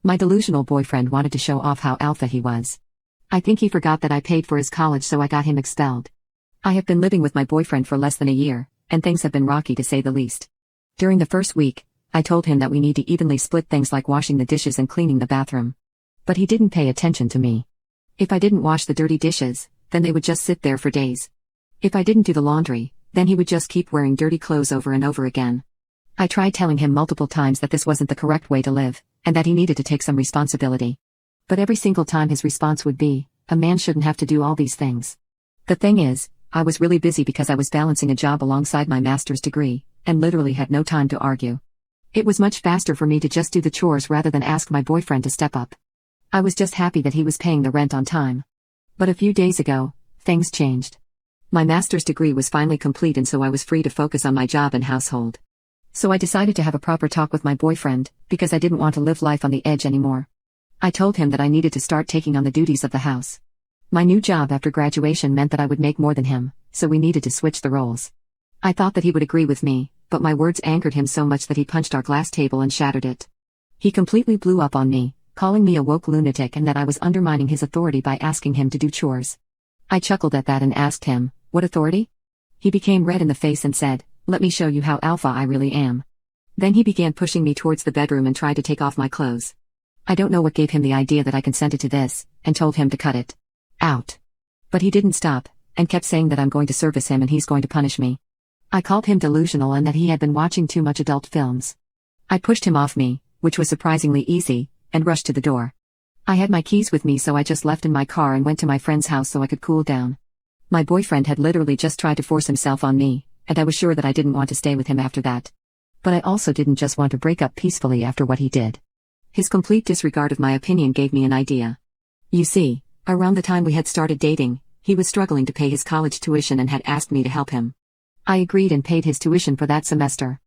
My delusional boyfriend wanted to show off how alpha he was. I think he forgot that I paid for his college, so I got him expelled. I have been living with my boyfriend for less than a year, and things have been rocky to say the least. During the first week, I told him that we need to evenly split things like washing the dishes and cleaning the bathroom. But he didn't pay attention to me. If I didn't wash the dirty dishes, then they would just sit there for days. If I didn't do the laundry, then he would just keep wearing dirty clothes over and over again. I tried telling him multiple times that this wasn't the correct way to live, and that he needed to take some responsibility. But every single time his response would be, "A man shouldn't have to do all these things." The thing is, I was really busy because I was balancing a job alongside my master's degree, and literally had no time to argue. It was much faster for me to just do the chores rather than ask my boyfriend to step up. I was just happy that he was paying the rent on time. But a few days ago, things changed. My master's degree was finally complete, and so I was free to focus on my job and household. So I decided to have a proper talk with my boyfriend, because I didn't want to live life on the edge anymore. I told him that I needed to start taking on the duties of the house. My new job after graduation meant that I would make more than him, so we needed to switch the roles. I thought that he would agree with me, but my words angered him so much that he punched our glass table and shattered it. He completely blew up on me, calling me a woke lunatic and that I was undermining his authority by asking him to do chores. I chuckled at that and asked him, "What authority?" He became red in the face and said, "Let me show you how alpha I really am." Then he began pushing me towards the bedroom and tried to take off my clothes. I don't know what gave him the idea that I consented to this, and told him to cut it out. But he didn't stop, and kept saying that I'm going to service him and he's going to punish me. I called him delusional and that he had been watching too much adult films. I pushed him off me, which was surprisingly easy, and rushed to the door. I had my keys with me, so I just left in my car and went to my friend's house so I could cool down. My boyfriend had literally just tried to force himself on me, and I was sure that I didn't want to stay with him after that. But I also didn't just want to break up peacefully after what he did. His complete disregard of my opinion gave me an idea. You see, around the time we had started dating, he was struggling to pay his college tuition and had asked me to help him. I agreed and paid his tuition for that semester.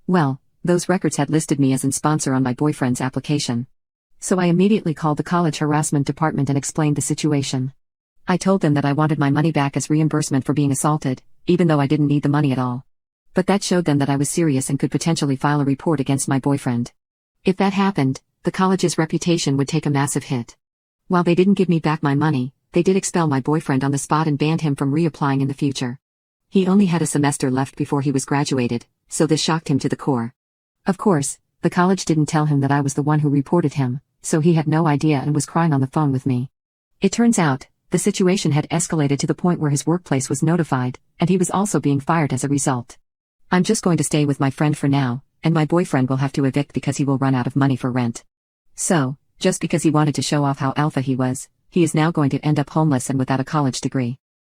Well, those records had listed me as in sponsor on my boyfriend's application. So I immediately called the college harassment department and explained the situation. I told them that I wanted my money back as reimbursement for being assaulted, even though I didn't need the money at all. But that showed them that I was serious and could potentially file a report against my boyfriend. If that happened, the college's reputation would take a massive hit. While they didn't give me back my money, they did expel my boyfriend on the spot and banned him from reapplying in the future. He only had a semester left before he was graduated, so this shocked him to the core. Of course, the college didn't tell him that I was the one who reported him, so he had no idea and was crying on the phone with me. It turns out, the situation had escalated to the point where his workplace was notified, and he was also being fired as a result. I'm just going to stay with my friend for now, and my boyfriend will have to evict because he will run out of money for rent. So, just because he wanted to show off how alpha he is now going to end up homeless and without a college degree.